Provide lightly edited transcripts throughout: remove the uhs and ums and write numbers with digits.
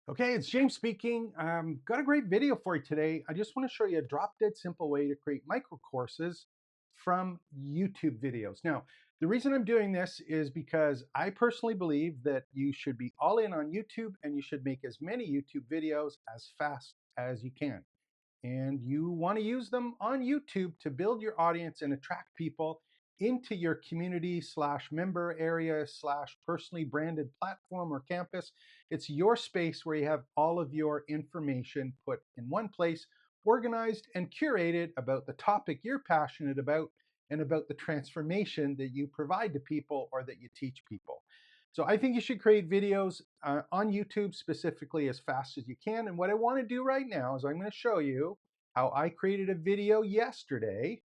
Okay, it's James speaking. Got a great video for you today. I just want to show you a drop dead simple way to create micro courses from YouTube videos. Now, the reason I'm doing this is because I personally believe that you should be all in on YouTube and you should make as many YouTube videos as fast as you can. And you want to use them on YouTube to build your audience and attract people into your community slash member area slash personally branded platform or campus. It's your space where you have all of your information put in one place, organized and curated about the topic you're passionate about and about the transformation that you provide to people or that you teach people. So I think you should create videos on YouTube specifically as fast as you can. And what I want to do right now is I'm going to show you how I created a video yesterday.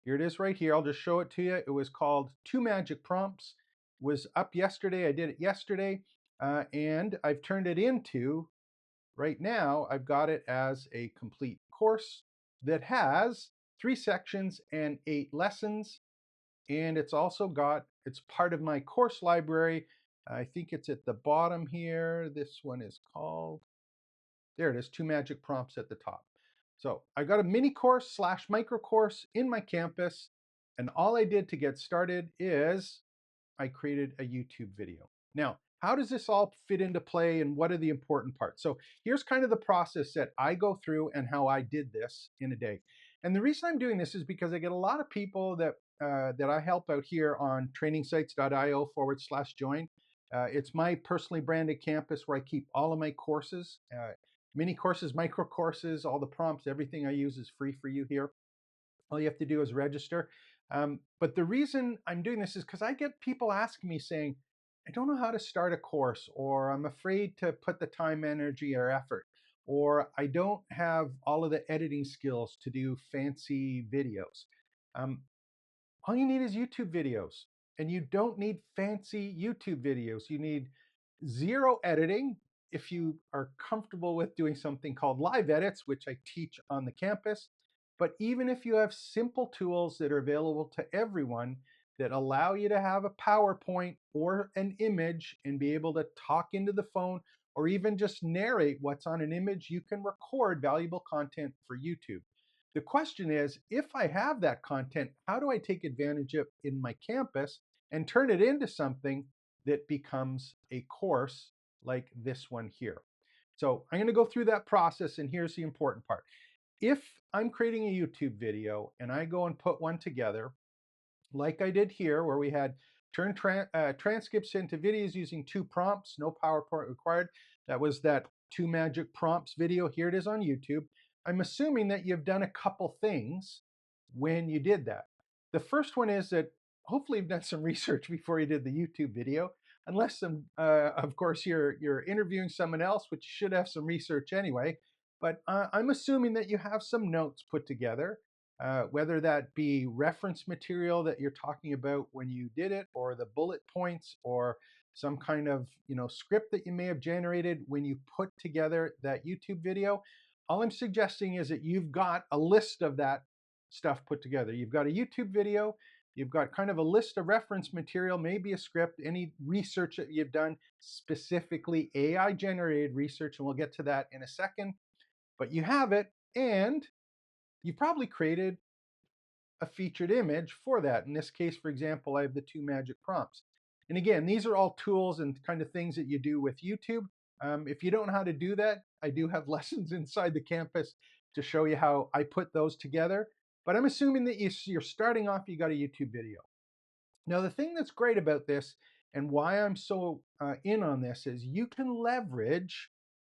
Here it is right here. I'll just show it to you. It was called Two Magic Prompts. It was up yesterday. I did it yesterday. And I've turned it into, right now, I've got it as a complete course that has 3 sections and 8 lessons. And it's part of my course library. I think it's at the bottom here. This one is called, there it is, Two Magic Prompts at the top. So I got a mini course slash micro course in my campus. And all I did to get started is I created a YouTube video. Now, how does this all fit into play and what are the important parts? So here's kind of the process that I go through and how I did this in a day. And the reason I'm doing this is because I get a lot of people that I help out here on trainingsites.io/join. It's my personally branded campus where I keep all of my courses, mini courses, micro courses, all the prompts, everything I use is free for you here. All you have to do is register. But the reason I'm doing this is because I get people asking me saying, I don't know how to start a course, or I'm afraid to put the time, energy, or effort, or I don't have all of the editing skills to do fancy videos. Um, all you need is YouTube videos. And you don't need fancy YouTube videos. You need zero editing. If you are comfortable with doing something called live edits, which I teach on the campus, but even if you have simple tools that are available to everyone that allow you to have a PowerPoint or an image and be able to talk into the phone or even just narrate what's on an image, you can record valuable content for YouTube. The question is, if I have that content, how do I take advantage of it in my campus and turn it into something that becomes a course like this one here? So I'm going to go through that process, and here's the important part. If I'm creating a YouTube video and I go and put one together, like I did here, where we had transcripts into videos using 2 prompts, no PowerPoint required. That was that Two Magic Prompts video. Here it is on YouTube. I'm assuming that you've done a couple things when you did that. The first one is that hopefully you've done some research before you did the YouTube video, unless of course, you're interviewing someone else, which should have some research anyway. But I'm assuming that you have some notes put together, whether that be reference material that you're talking about when you did it, or the bullet points, or some kind of script that you may have generated when you put together that YouTube video. All I'm suggesting is that you've got a list of that stuff put together. You've got a YouTube video, you've got kind of a list of reference material, maybe a script, any research that you've done, specifically AI generated research, and we'll get to that in a second. But you have it, and you probably created a featured image for that. In this case, for example, I have the two magic prompts. And again, these are all tools and kind of things that you do with YouTube. If you don't know how to do that, I do have lessons inside the campus to show you how I put those together. But I'm assuming that you're starting off, you got a YouTube video. Now, the thing that's great about this and why I'm so in on this is you can leverage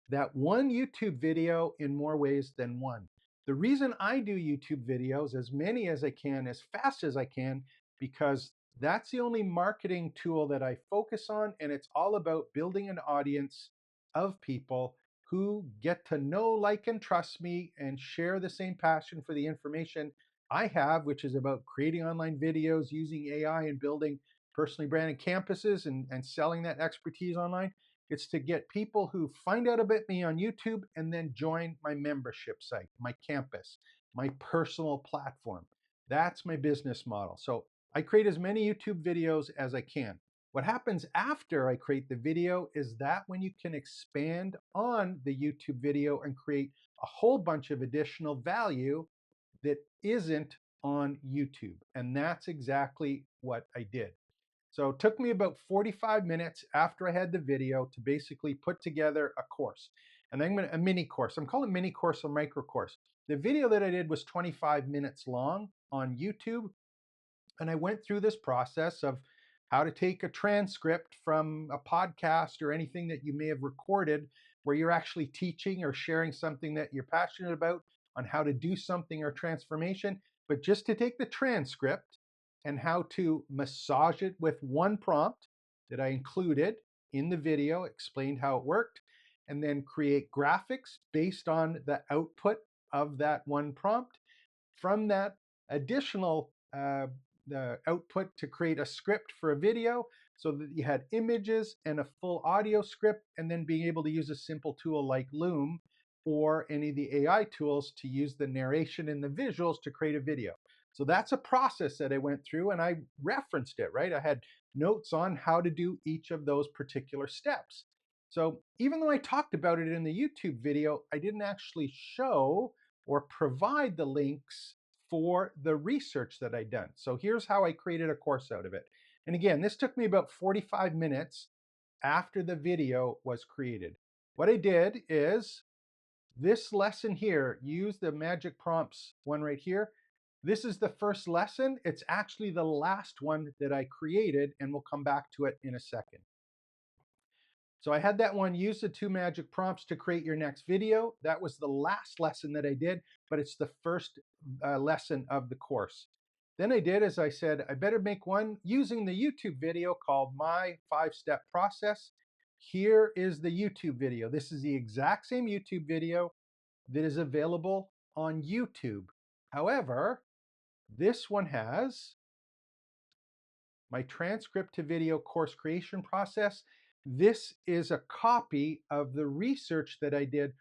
that one YouTube video in more ways than one. The reason I do YouTube videos, as many as I can, as fast as I can, because that's the only marketing tool that I focus on. And it's all about building an audience of people who get to know, like, and trust me and share the same passion for the information I have, which is about creating online videos using AI and building personally branded campuses and selling that expertise online. It's to get people who find out about me on YouTube and then join my membership site, my campus, my personal platform. That's my business model. So I create as many YouTube videos as I can. What happens after I create the video is that when you can expand on the YouTube video and create a whole bunch of additional value that isn't on YouTube. And that's exactly what I did. So it took me about 45 minutes after I had the video to basically put together a course. And then a mini course. I'm calling it mini course or micro course. The video that I did was 25 minutes long on YouTube. And I went through this process of how to take a transcript from a podcast or anything that you may have recorded where you're actually teaching or sharing something that you're passionate about on how to do something or transformation, but just to take the transcript and how to massage it with one prompt that I included in the video, explained how it worked, and then create graphics based on the output of that one prompt. From that additional the output to create a script for a video so that you had images and a full audio script, and then being able to use a simple tool like Loom or any of the AI tools to use the narration and the visuals to create a video. So that's a process that I went through and I referenced it, right? I had notes on how to do each of those particular steps. So even though I talked about it in the YouTube video, I didn't actually show or provide the links for the research that I'd done. So here's how I created a course out of it. And again, this took me about 45 minutes after the video was created. What I did is this lesson here, use the magic prompts one right here. This is the first lesson. It's actually the last one that I created, and we'll come back to it in a second. So I had that one, use the 2 magic prompts to create your next video. That was the last lesson that I did, but it's the first lesson of the course. Then I did, as I said, I better make one using the YouTube video called My 5-Step Process. Here is the YouTube video. This is the exact same YouTube video that is available on YouTube. However, this one has my transcript to video course creation process. This is a copy of the research that I did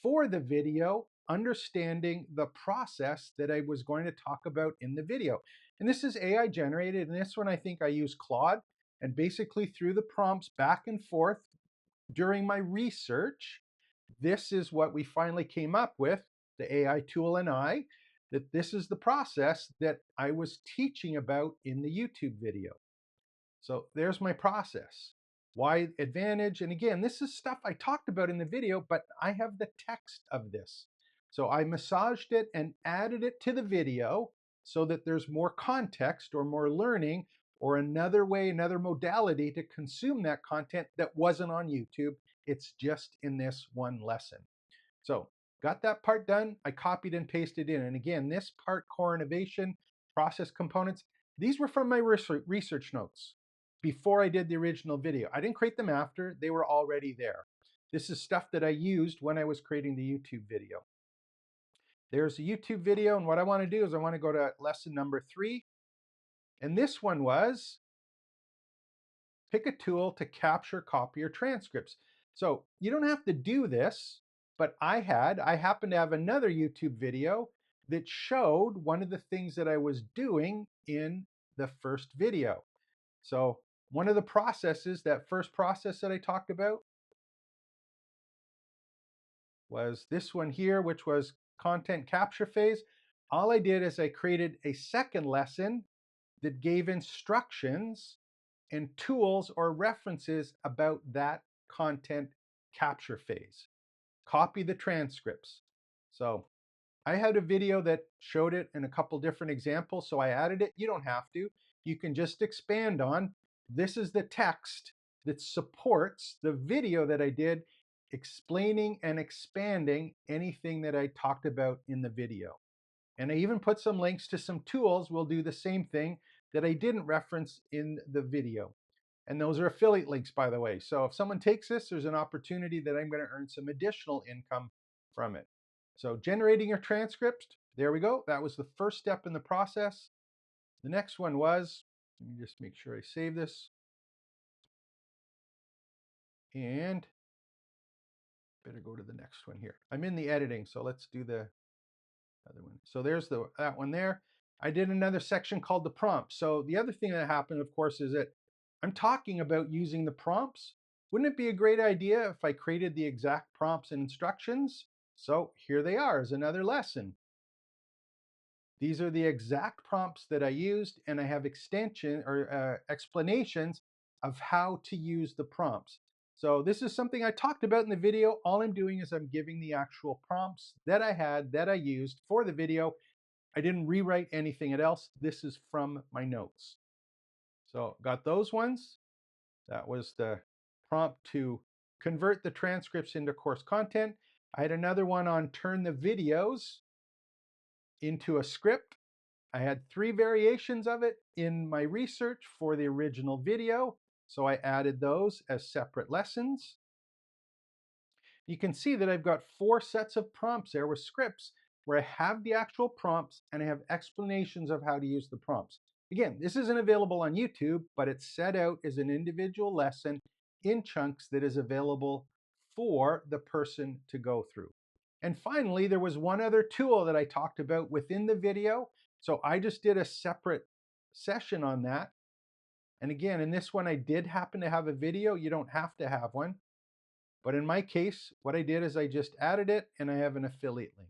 for the video, understanding the process that I was going to talk about in the video. And this is AI generated. And this one, I think I use Claude, and basically through the prompts back and forth during my research, this is what we finally came up with, the AI tool and I, that this is the process that I was teaching about in the YouTube video. So there's my process. Why advantage? And again, this is stuff I talked about in the video, but I have the text of this. So I massaged it and added it to the video so that there's more context or more learning or another way, another modality to consume that content that wasn't on YouTube. It's just in this one lesson. So got that part done. I copied and pasted in. And again, this part, core innovation, process components, these were from my research notes before I did the original video. I didn't create them after, they were already there. This is stuff that I used when I was creating the YouTube video. There's a YouTube video, and what I want to do is I want to go to lesson number 3. And this one was pick a tool to capture, copy, or transcripts. So you don't have to do this, but I happen to have another YouTube video that showed one of the things that I was doing in the first video. So one of the processes, that first process that I talked about, was this one here, which was content capture phase. All I did is I created a second lesson that gave instructions and tools or references about that content capture phase. Copy the transcripts. So I had a video that showed it in a couple different examples, so I added it. You don't have to. You can just expand on. This is the text that supports the video that I did, explaining and expanding anything that I talked about in the video. And I even put some links to some tools. We'll do the same thing that I didn't reference in the video. And those are affiliate links, by the way. So if someone takes this, there's an opportunity that I'm going to earn some additional income from it. So generating your transcript, there we go. That was the first step in the process. The next one was, let me just make sure I save this. And better go to the next one here. I'm in the editing, so let's do the other one. So there's that one there. I did another section called the prompt. So the other thing that happened, of course, is that I'm talking about using the prompts. Wouldn't it be a great idea if I created the exact prompts and instructions? So here they are as another lesson. These are the exact prompts that I used, and I have extension or explanations of how to use the prompts. So this is something I talked about in the video. All I'm doing is I'm giving the actual prompts that I had, that I used for the video. I didn't rewrite anything else. This is from my notes. So got those ones. That was the prompt to convert the transcripts into course content. I had another one on turn the videos into a script. I had 3 variations of it in my research for the original video, so I added those as separate lessons. You can see that I've got 4 sets of prompts there with scripts where I have the actual prompts and I have explanations of how to use the prompts. Again, this isn't available on YouTube, but it's set out as an individual lesson in chunks that is available for the person to go through. And finally, there was one other tool that I talked about within the video. So I just did a separate session on that. And again, in this one, I did happen to have a video. You don't have to have one. But in my case, what I did is I just added it and I have an affiliate link.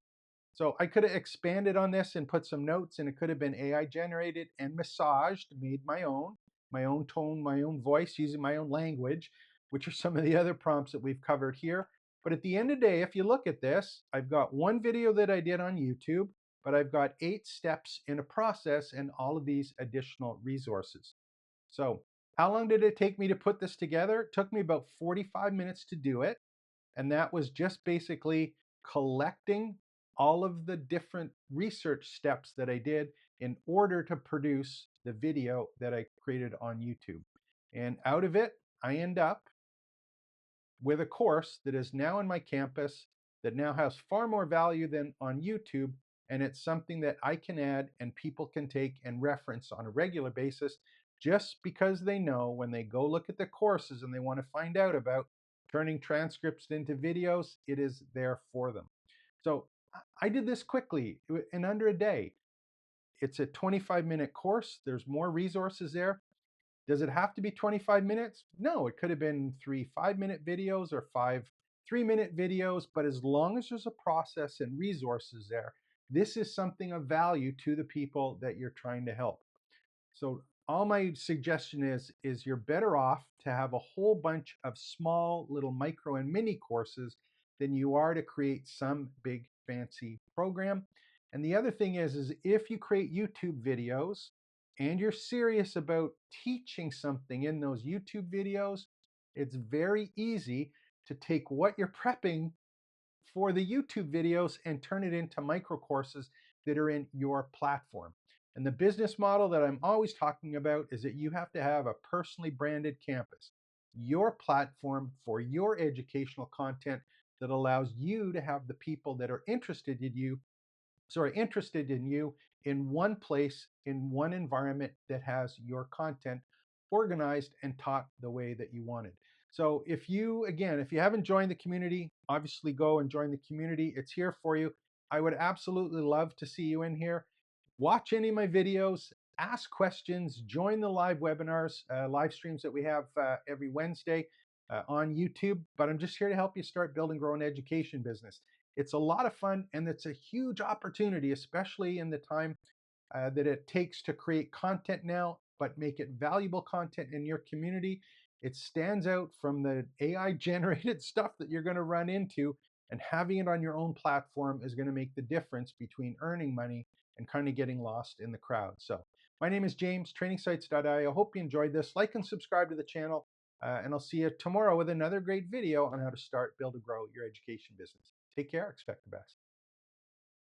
So I could have expanded on this and put some notes, and it could have been AI generated and massaged, made my own tone, my own voice, using my own language, which are some of the other prompts that we've covered here. But at the end of the day, if you look at this, I've got one video that I did on YouTube, but I've got 8 steps in a process and all of these additional resources. So how long did it take me to put this together? It took me about 45 minutes to do it. And that was just basically collecting all of the different research steps that I did in order to produce the video that I created on YouTube. And out of it, I end up with a course that is now in my campus that now has far more value than on YouTube. And it's something that I can add and people can take and reference on a regular basis just because they know when they go look at the courses and they want to find out about turning transcripts into videos, it is there for them. So I did this quickly in under a day. It's a 25-minute course. There's more resources there. Does it have to be 25 minutes? No, it could have been 3 5-minute videos or 5 3-minute videos, but as long as there's a process and resources there, this is something of value to the people that you're trying to help. So all my suggestion is you're better off to have a whole bunch of small little micro and mini courses than you are to create some big fancy program. And the other thing is if you create YouTube videos and you're serious about teaching something in those YouTube videos, it's very easy to take what you're prepping for the YouTube videos and turn it into micro courses that are in your platform. And the business model that I'm always talking about is that you have to have a personally branded campus, your platform for your educational content that allows you to have the people that are interested in you in one place, in one environment that has your content organized and taught the way that you wanted. So if you, again, if you haven't joined the community, obviously go and join the community. It's here for you. I would absolutely love to see you in here. Watch any of my videos, ask questions, join the live webinars, live streams that we have every Wednesday on YouTube. But I'm just here to help you start building, grow an education business. It's a lot of fun and it's a huge opportunity, especially in the time that it takes to create content now, but make it valuable content in your community. It stands out from the AI generated stuff that you're going to run into, and having it on your own platform is going to make the difference between earning money and kind of getting lost in the crowd. So my name is James, trainingsites.io. I hope you enjoyed this. Like and subscribe to the channel, and I'll see you tomorrow with another great video on how to start, build, and grow your education business. Take care. Expect the best.